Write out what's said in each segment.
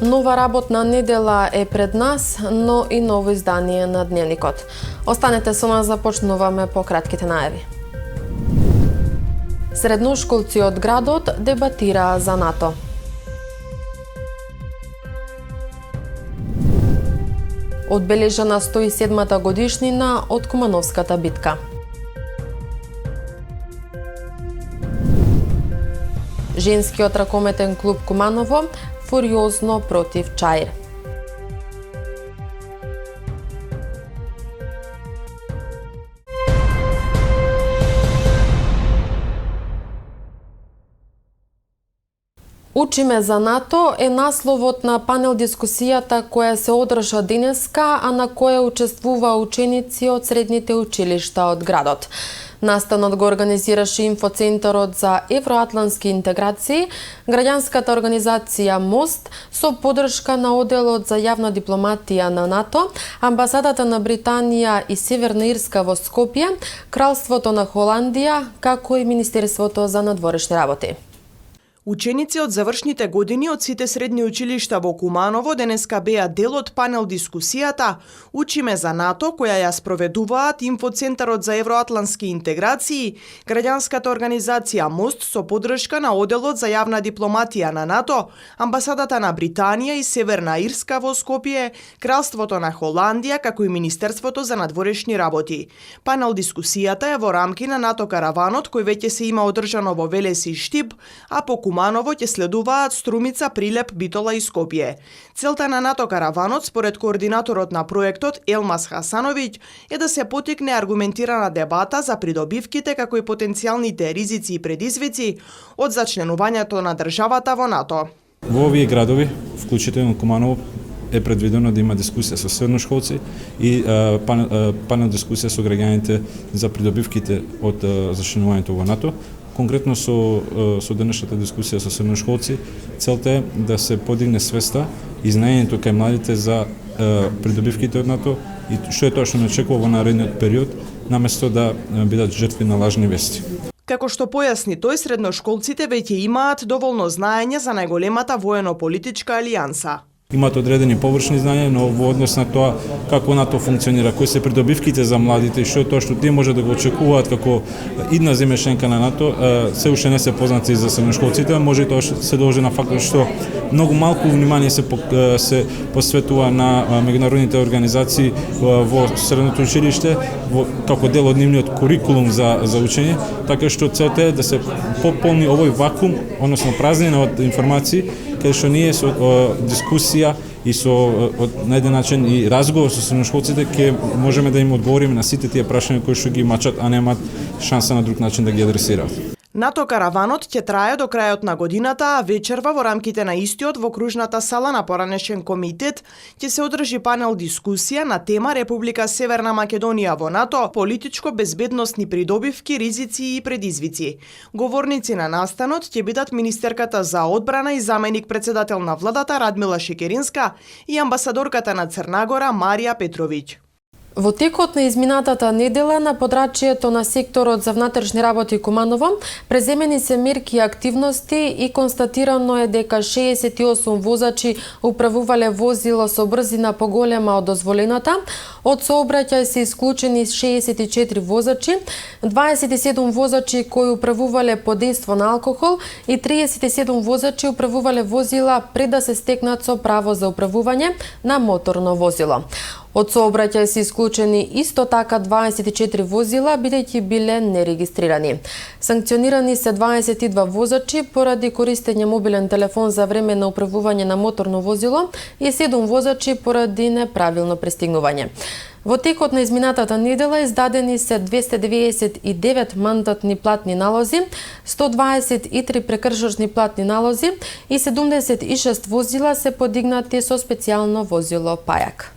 Нова работна недела е пред нас, но и ново издание на Дневникот. Останете со нас, започнуваме по кратките најави. Средношколци од градот дебатираа за НАТО. Одбележана 107-та годишнина од Кумановската битка. Женскиот ракометен клуб Куманово фуриозно против Чаир. Учиме за НАТО е насловот на панел дискусијата која се одржа денеска, а на која учествува ученици од средните училишта од градот. Настанот го организираше Инфоцентарот за евроатлански интеграции, граѓанската организација МОСТ со поддршка на Оделот за јавна дипломатија на НАТО, Амбасадата на Британија и Северна Ирска во Скопје, Кралството на Холандија, како и Министерството за надворешни работи. Ученици од завршните години од сите средни училишта во Куманово денеска беа дел од панел дискусијата "Учиме за НАТО", која ја спроведуваат Инфоцентарот за евроатлански интеграции, граѓанската организација МОСТ со поддршка на Оделот за јавна дипломатија на НАТО, Амбасадата на Британија и Северна Ирска во Скопје, Кралството на Холандија, како и Министерството за надворешни работи. Панел дискусијата е во рамки на НАТО караванот кој веќе се има одржано во Велес и Штип, а по Куманово ќе следуваат Струмица, Прилеп, Битола и Скопје. Целта на НАТО караванот, според координаторот на проектот Елмаз Хасановиќ, е да се потекне аргументирана дебата за придобивките како и потенцијалните ризици и предизвици од зачленувањето на државата во НАТО. Во овие градови, вклучително Куманово, е предвидено да има дискусија со средношколци и панел дискусија со граѓаните за придобивките од зачленувањето во НАТО. Конкретно со денешната дискусија со средношколци, целта е да се подигне свеста и знаењето кај младите за придобивките од НАТО и што е тоа што не очекува во наредниот период, наместо да бидат жртви на лажни вести. Како што појасни тој, средношколците веќе имаат доволно знаење за најголемата воено-политичка алијанса. Имаат одредени површни знања, но во однос на тоа како НАТО функционира, кои се придобивките за младите и што е тоа што тие може да го очекуваат како идна земја членка на НАТО, се уште не се познати за средношколците, може и тоа се должи на фактот што многу малку внимание се посветува на меѓународните организации во средното училиште како дел од нивниот курикулум за учење, така што целта е да се пополни овој вакуум, односно празнина од информации, каде што ние со дискусија и на еден начин и разговор со средношколците ќе можеме да им одговориме на сите тие прашања кои што ги мачат, а немаат шанса на друг начин да ги адресираат. НАТО караванот ќе трае до крајот на годината, а вечерва во рамките на истиот во кружната сала на поранешен комитет ќе се одржи панел дискусија на тема Република Северна Македонија во НАТО, политичко-безбедносни придобивки, ризици и предизвици. Говорници на настанот ќе бидат министерката за одбрана и заменик председател на владата Радмила Шекеринска и амбасадорката на Црнагора Марија Петровиќ. Во текот на изминатата недела на подрачјето на секторот за внатрешни работи Куманово преземени се мерки и активности и констатирано е дека 68 возачи управувале возило со брзина поголема од дозволената, од сообраќај се исклучени 64 возачи, 27 возачи кои управувале под дејство на алкохол и 37 возачи управувале возила пред да се стекнат со право за управување на моторно возило. Од сообраќај се исклучени исто така 24 возила, бидејќи биле нерегистрирани. Санкционирани се 22 возачи поради користење мобилен телефон за време на управување на моторно возило и 7 возачи поради неправилно пристигнување. Во текот на изминатата недела издадени се 299 мандатни платни налози, 123 прекршочни платни налози и 76 возила се подигнати со специјално возило пајак.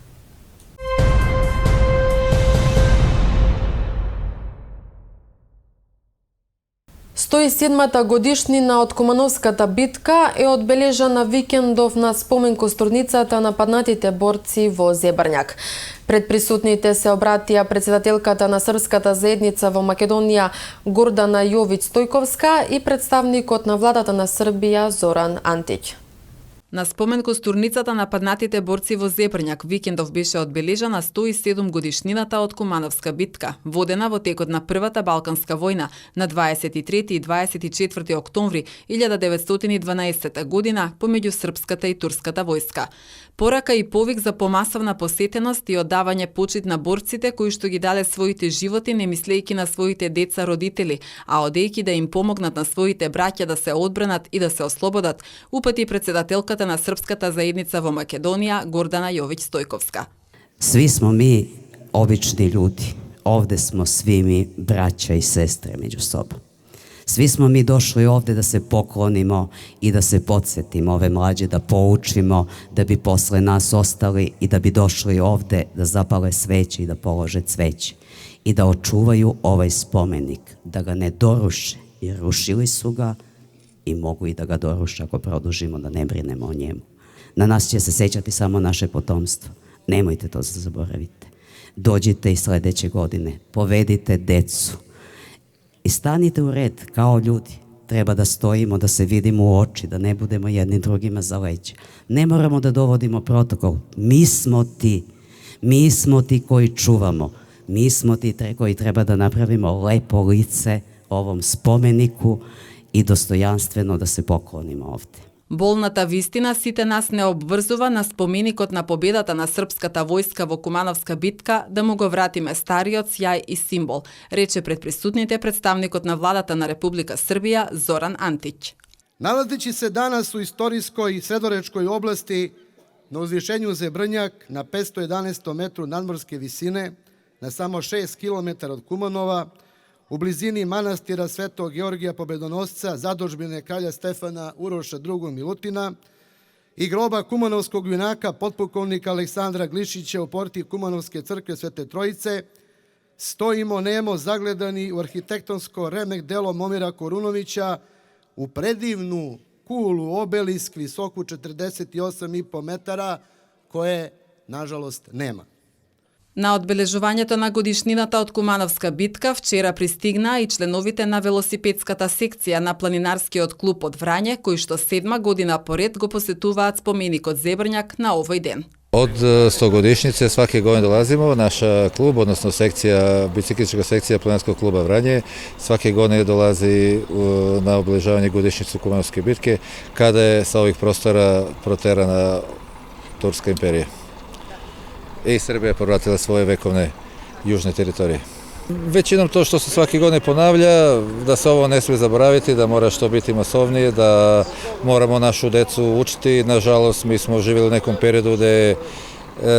107-та годишнина од Кумановската битка е одбележана викендов на спомен костурницата на паднатите борци во Зебрњак. Пред присутните се обратија председателката на Српската заедница во Македонија Гордана Јовиќ Стојковска и представникот на владата на Србија Зоран Антиќ. На спомен костурницата на паднатите борци во Зебрњак, викендов беше одбележана 107 годишнината од Кумановска битка, водена во текот на Првата Балканска војна на 23 и 24 октомври 1912 година помеѓу српската и турската војска. Порака и повик за помасовна посетеност и оддавање почит на борците кои што ги даде своите животи не мислејќи на своите деца родители, а одејќи да им помогнат на своите браќа да се одбранат и да се ослободат, упати председателката на Српската заедница во Македонија Гордана Јовиć-Стојковска. Svi smo mi obični ljudi. Ovde smo svi mi braća i sestre među sobom. Svi smo mi došli ovde da se poklonimo i da se podsjetimo ove mlađe, da poučimo, da bi posle nas ostali i da bi došli ovde da zapale sveće i da polože cveće i da očuvaju ovaj spomenik, da ga ne doruše, jer rušili su ga i mogu i da ga doruše ako produžimo da ne brinemo o njemu. Na nas će se sećati samo naše potomstvo. Nemojte to zaboravite. Dođite i sledeće godine, povedite decu i stanite u red kao ljudi. Treba da stojimo, da se vidimo u oči, da ne budemo jedni drugima za leđa. Ne moramo da dovodimo protokol. Mi smo ti koji čuvamo. Mi smo ti koji treba da napravimo lepo lice ovom spomeniku i dostojanstveno da se poklonimo ovde. Болната вистина сите нас не обврзува на споменикот на победата на српската војска во Кумановска битка да му го вратиме стариот сјај и символ, рече пред присутните представникот на владата на Република Србија Зоран Антиć. Nalazeći se danas u istorijskoj sredorečkoj oblasti na uzvišenju Zebrnjak na 511. metru nadmorske visine, na samo 6 km od Kumanova, u blizini manastira Svetog Georgija Pobedonosca, zadužbine kralja Stefana Uroša II. Milutina i groba kumanovskog junaka potpukovnika Aleksandra Glišića u porti Kumanovske crkve Svete Trojice, stojimo nemo zagledani u arhitektonsko remek delo Momira Korunovića u predivnu kulu obelisk visoku 48,5 metara koje, nažalost, nema. На одбележувањето на годишнината од Кумановска битка вчера пристигнаа и членовите на велосипедската секција на планинарскиот клуб од Врање, кои што 7 година поред го посетуваат споменикот Зебрњак на овој ден. Od 100 godišnjice svake godine dolazimo, naša klub, odnosno biciklistička sekcija Planinarskog kluba Vranje, svake godine dolazi na obeležavanje godišnjicu Kumanovske bitke, kada je sa ovih prostora proterana Turska imperija. I Srbija je povratila svoje vekovne južne teritorije. Većinom to što se svake godine ponavlja, da se ovo ne smije zaboraviti, da mora što biti masovnije, da moramo našu decu učiti. Nažalost, mi smo živjeli u nekom periodu gde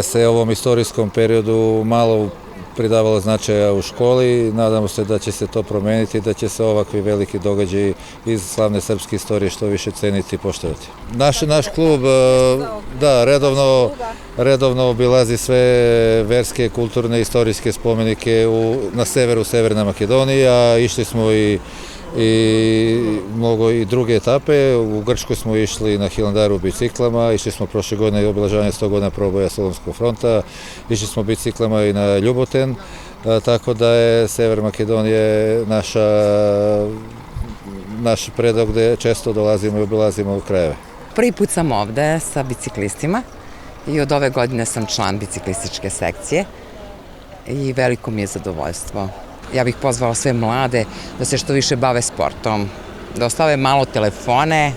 se ovom istorijskom periodu malo pridavalo značaja u školi. Nadamo se da će se to promeniti, da će se ovakvi veliki događaji iz slavne srpske istorije što više ceniti i poštovati. Naš klub redovno obilazi sve verske, kulturne, istorijske spomenike na severu Severne Makedonije, a išli smo i mnogo i druge etape. U Grčkoj smo išli na Hilandaru biciklama, išli smo prošle godine i obeležavanje 100 godina proboja Solunskog fronta, išli smo biciklama i na Ljuboten, tako da je Sever Makedonije naš predok gde često dolazimo i obilazimo krajeve. Prvi put sam ovde sa biciklistima i od ove godine sam član biciklističke sekcije i veliko mi je zadovoljstvo. Ja bih pozvala sve mlade da se što više bave sportom, da ostave malo telefone,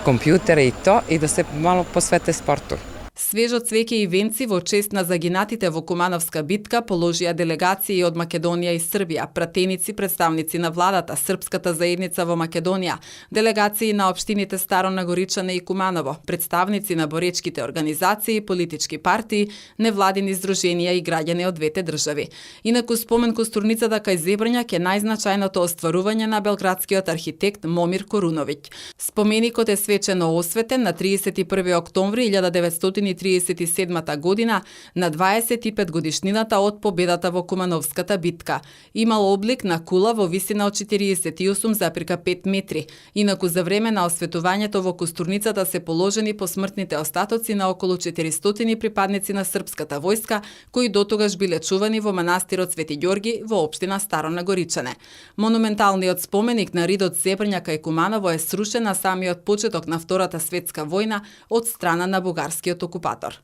kompjutere i to i da se malo posvete sportu. Свежо цвеќе и венци во чест на загинатите во Кумановска битка положија делегации од Македонија и Србија, пратеници, представници на владата, Српската заедница во Македонија, делегации на општините Старо Нагоричане и Куманово, представници на боречките организации, политички партии, невладини здруженија и граѓани од двете држави. Инаку спомен костурницата кај Зебрњак е најзначајното остварување на белградскиот архитект Момир Коруновиќ. Споменикот е свечено осветен на 31 октомври 1912 1937 година на 25 годишнината од победата во Кумановската битка. Имал облик на кула во висина од 48,5 метри. Инаку за време на осветувањето во костурницата се положени посмртните остатоци на околу 400 припадници на српската војска, кои дотогаш биле чувани во манастирот Свети Ѓорги во општина Старо Нагоричане. Монументалниот споменик на Ридот Зебрња кај Куманово е срушен на самиот почеток на Втората светска војна од страна на бугарскиот окупатор.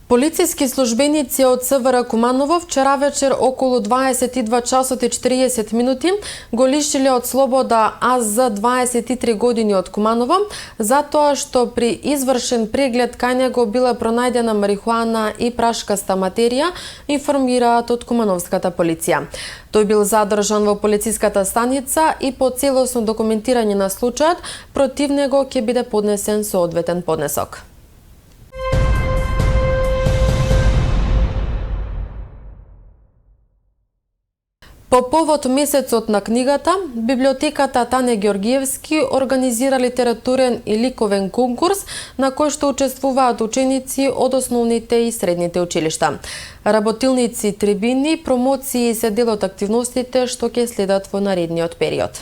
Полициски службеници од СВР Куманово вчера вечер околу 22 часот и 40 минути го лишиле од слобода АЗ 23 години од Куманово, затоа што при извршен преглед кај него била пронајдена марихуана и прашкаста материја, информираат од Кумановската полиција. Тој бил задржан во полициската станица и по целосно документирање на случајот против него ќе биде поднесен соодветен поднесок. По повод месецот на книгата, библиотеката Тане Ѓоргиевски организира литературен и ликовен конкурс на кој што учествуваат ученици од основните и средните училишта. Работилници, трибини, промоции се дел од активностите што ќе следат во наредниот период.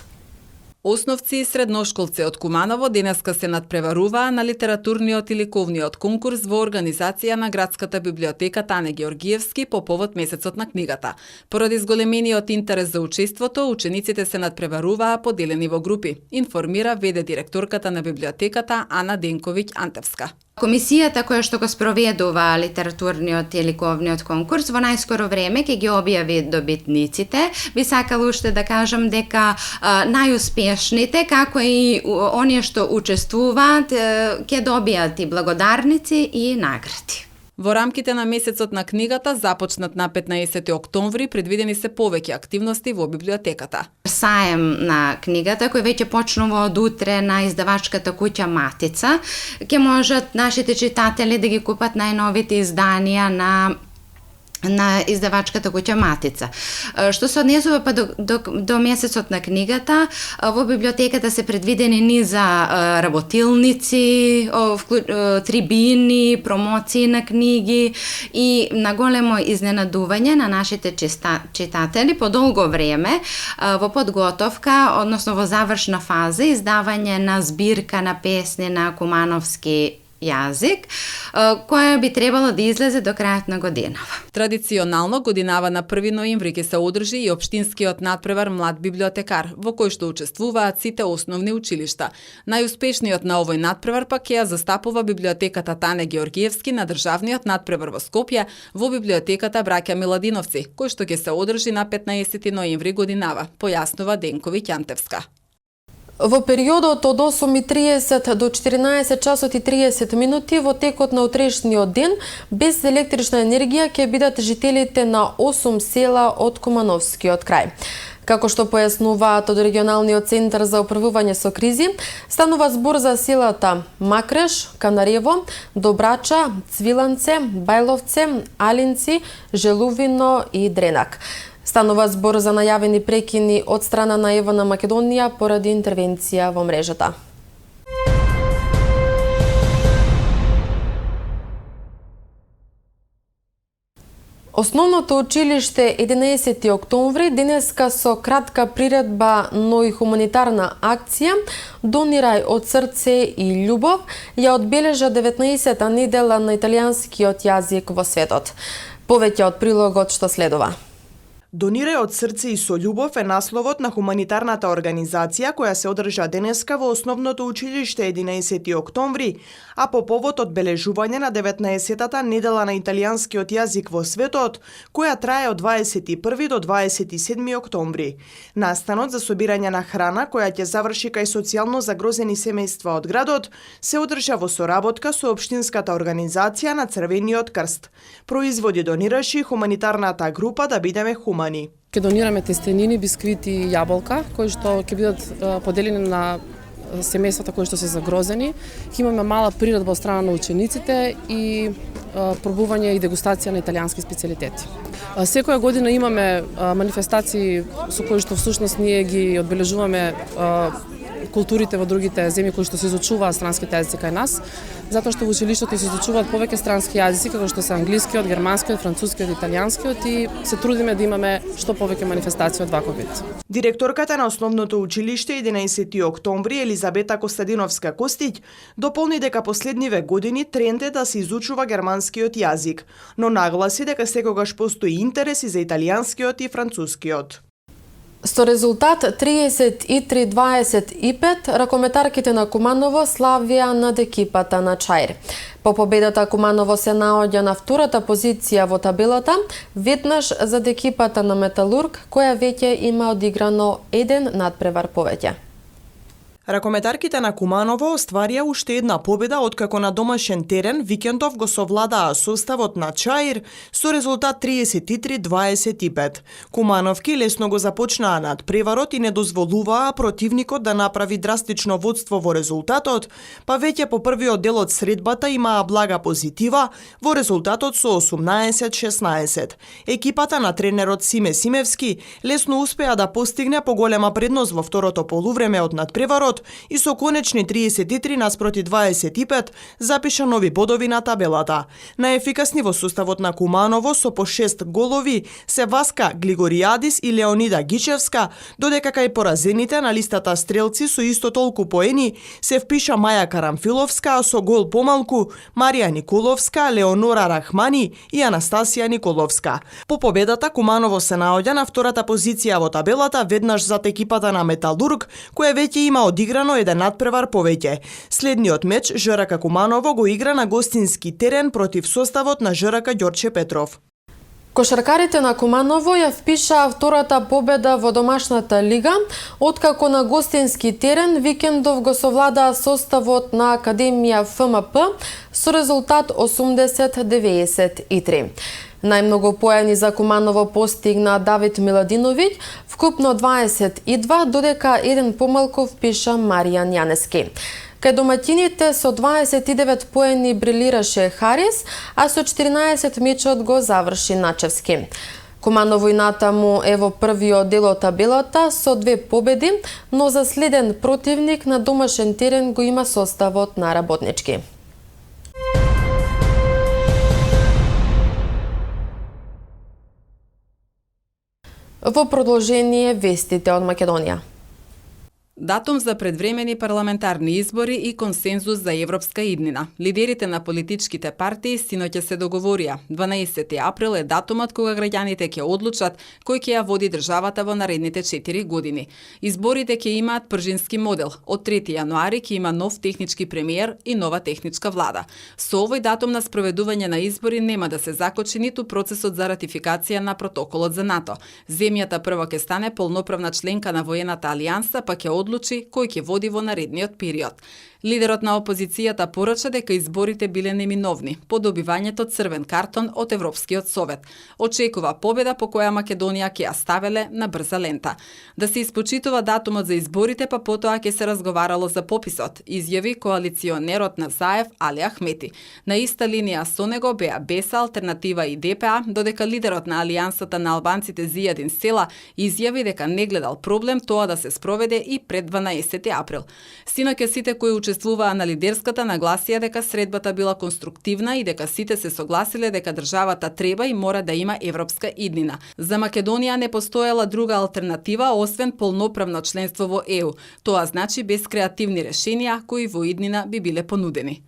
Основци и средношколци од Куманово денеска се надпреваруваа на литературниот и ликовниот конкурс во организација на градската библиотека Тане Ѓоргиевски по повод месецот на книгата. Поради зголемениот интерес за учеството, учениците се надпреваруваа поделени во групи, информира ВД директорката на библиотеката Ана Денковиќ Антевска. Комисијата која што го спроведува литературниот и ликовниот конкурс во најскоро време ќе ги објави добитниците. Би сакала уште да кажам дека најуспешните, како и оние што учествуваат, ќе добијат и благодарници и награди. Во рамките на месецот на книгата, започнат на 15 октомври, предвидени се повеќе активности во библиотеката. Саем на книгата, кој веќе почнува од утре на издавачката куќа Матица, ќе можат нашите читатели да ги купат најновите изданија на издавачката куќа Матица. Што се однесува па до месецот на книгата, во библиотеката се предвидени низа работилници, трибини, промоции на книги и на големо изненадување на нашите читатели по долго време во подготовка, односно во завршна фаза, издавање на збирка на песни на кумановски јазик, која би требало да излезе до крајот на годинава. Традиционално годинава на 1 ноември ќе се одржи и општинскиот надпревар Млад библиотекар, во кој што учествуваат сите основни училишта. Најуспешниот на овој надпревар пак ќе ја застапува библиотеката Тане Ѓоргиевски на државниот надпревар во Скопје во библиотеката Браќа Миладиновци, кој што ќе се одржи на 15 ноември годинава, појаснува Денковиќ Антевска. Во периодот од 8:30 до 14 часот и 30 минути во текот на утрешниот ден без електрична енергија ќе бидат жителите на 8 села од Кумановскиот крај. Како што појаснуваат од регионалниот центар за управување со кризи, станува збор за селата Макреш, Канарево, Добрача, Цвиланце, Бајловце, Алинци, Желувино и Дренак. Станува збор за најавени прекини од страна на ЕВО на Македонија поради интервенција во мрежата. Основното училиште 11 октомври денеска со кратка приредба, но и хуманитарна акција Донирај од срце и љубов ја одбележа 19-та недела на италијанскиот јазик во светот. Повеќе од прилогот што следува. Донирај од срце и со љубов е насловот на хуманитарната организација која се одржа денеска во основното училиште 11 октомври, а по повод одбележување на 19-та недела на италијанскиот јазик во светот, која трае од 21 до 27 октомври. Настанот за собирање на храна која ќе заврши кај социјално загрозени семејства од градот се одржа во соработка со општинската организација на Црвениот крст. Производи донираше хуманитарната група Да бидеме хумани. Ке донираме тестенини, бисквити и јаболка, кои што ќе бидат поделени на семејствата кои што се загрозени. Ќе имаме мала приредба од страна на учениците и пробување и дегустација на италијански специјалитети. Секоја година имаме манифестации со кои што всушност ние ги одбележуваме културите во другите земји кои што се изучуваат странските јазици кај нас, затоа што во училиштето се изучуваат повеќе странски јазици како што се англискиот, германскиот, францускиот, италијанскиот и се трудиме да имаме што повеќе манифестации од ваков вид. Директорката на основното училиште 11 октомври Елизабета Костадиновска-Костиќ дополни дека последниве години тренд е да се изучува германскиот јазик, но нагласи дека секогаш постои интерес и за италијанскиот и францускиот. Со резултат 33-25, ракометарките на Куманово славија над екипата на Чаир. По победата Куманово се наоѓа на втората позиција во табелата, веднаш зад екипата на Металург, која веќе има одиграно еден надпревар повеќе. Ракометарките на Куманово остварија уште една победа откако на домашен терен викендов го совладаа составот на Чаир со резултат 33-25. Кумановки лесно го започнаа надпреварот и не дозволуваа противникот да направи драстично водство во резултатот, па веќе по првиот дел од средбата имаа блага позитива во резултатот со 18-16. Екипата на тренерот Симе Симевски лесно успеа да постигне поголема предност во второто полувреме од надпреварот и со конечни 33 наспроти 25 запиша нови бодови на табелата. Најефикасни во составот на Куманово со по 6 голови се Васка Глигоријадис и Леонида Гичевска, додека кај поразените на листата стрелци со исто толку поени се впиша Маја Карамфиловска, а со гол помалку Марија Николовска, Леонора Рахмани и Анастасија Николовска. По победата Куманово се наоѓа на втората позиција во табелата, веднаш зад екипата на Металург, која веќе има одиграно еден надпревар повеќе. Следниот меч ЖРК Куманово го игра на гостински терен против составот на ЖРК Ѓорче Петров. Кошаркарите на Куманово ја впишаа втората победа во домашната лига, откако на гостински терен викендов го совладаа составот на Академија ФМП со резултат 80-93. Најмногу поени за Куманово постигна Давид Миладиновиќ, вкупно 22, додека еден помалку впиша Маријан Јанески. Кај домаќините со 29 поени брилираше Харис, а со 14 мечот го заврши Начевски. Куманово и натаму е во првиот дел од табелата со 2 победи, но за следен противник на домашен терен го има составот на Работнички. Во продолжение вестите од Македонија. Датум за предвремени парламентарни избори и консензус за европска иднина. Лидерите на политичките партии синоќа се договорија. 12 април е датумот кога граѓаните ќе одлучат кој ќе ја води државата во наредните 4 години. Изборите ќе имаат пржински модел. Од 3 јануари ќе има нов технички премиер и нова техничка влада. Со овој датум на спроведување на избори нема да се закочи ниту процесот за ратификација на протоколот за НАТО. Земјата прво ќе стане полноправна членка на воената алијанса, па ќе одлучи кој ќе води во наредниот период. Лидерот на опозицијата порача дека изборите биле неминовни по добивањето црвен картон од Европскиот совет. Очекува победа по која Македонија ќе ја ставеле на брза лента. Да се испочитува датумот за изборите, па потоа ќе се разговарало за пописот, изјави коалиционерот на Заев Али Ахмети. На иста линија со него беа БЕСА, Алтернатива и ДПА, додека лидерот на Алијансата на албанците Зијадин Села изјави дека не гледал проблем тоа да се спроведе и пред 12 април. Синоќа сите кои учествуваа на лидерската нагласија дека средбата била конструктивна и дека сите се согласиле дека државата треба и мора да има европска иднина. За Македонија не постоела друга алтернатива освен полноправно членство во ЕУ. Тоа значи без креативни решенија кои во иднина би биле понудени.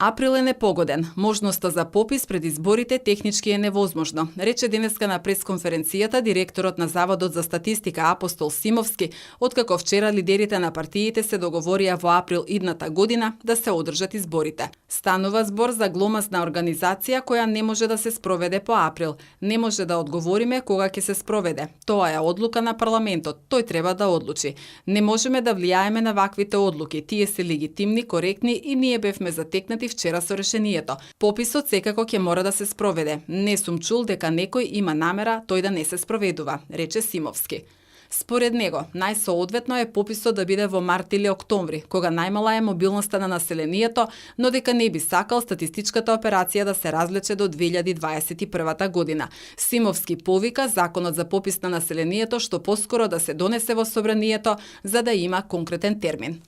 Април е непогоден. Можноста за попис пред изборите технички е невозможно, рече денеска на пресконференцијата директорот на Заводот за статистика Апостол Симовски, откако вчера лидерите на партиите се договорија во април идната година да се одржат изборите. Станува збор за гломасна организација која не може да се спроведе по април. Не може да одговориме кога ќе се спроведе. Тоа е одлука на парламентот. Тој треба да одлучи. Не можеме да влијаеме на ваквите одлуки. Тие се легитимни, коректни и ние бевме затекнати вчера со решението. Пописот секако ќе мора да се спроведе. Не сум чул дека некој има намера тој да не се спроведува, рече Симовски. Според него, најсоодветно е пописот да биде во март или октомври, кога најмала е мобилноста на населението, но дека не би сакал статистичката операција да се разлече до 2021 година. Симовски повика законот за попис на населението што поскоро да се донесе во собранието за да има конкретен термин.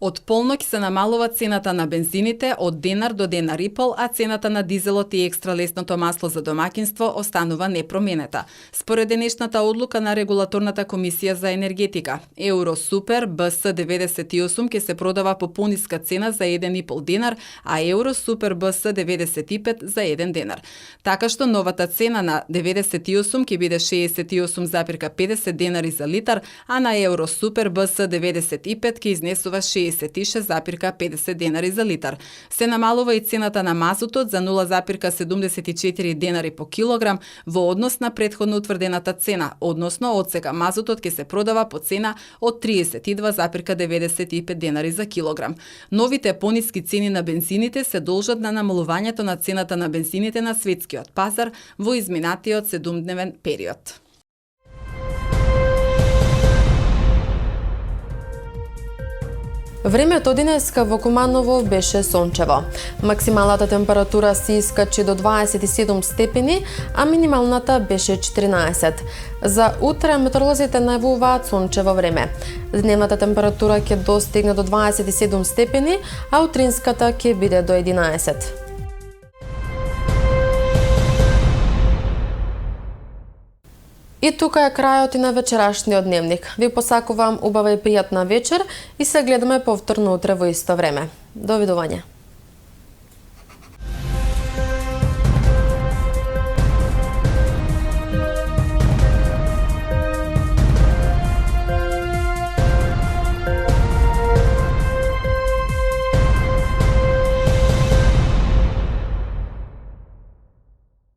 Од полноќ се намалува цената на бензините од денар до денар и пол, а цената на дизелот и екстра лесното масло за домаќинство останува непроменета. Според денешната одлука на Регулаторната комисија за енергетика, Евро Супер БС 98 ќе се продава по пониска цена за 1,5 денар, а Евро Супер БС 95 за 1 денар. Така што новата цена на 98 ќе биде 68,50 денари за литар, а на Евро Супер БС 95 ќе изнесува 66,50 денари за литар. Се намалува и цената на мазутот за 0,74 денари по килограм во однос на претходно утврдената цена, односно од сега мазутот ќе се продава по цена од 32,95 денари за килограм. Новите пониски цени на бензините се должат на намалувањето на цената на бензините на светскиот пазар во изминатиот 7-дневен период. Времето денеска во Куманово беше сончево. Максималната температура се искачи до 27 степени, а минималната беше 14. За утре метеоролозите најавуваат сончево време. Дневната температура ќе достигне до 27 степени, а утринската ќе биде до 11. И тука е крајот и на вечерашниот дневник. Ви посакувам убава и пријатна вечер и се гледаме повторно утре во исто време. Довидување.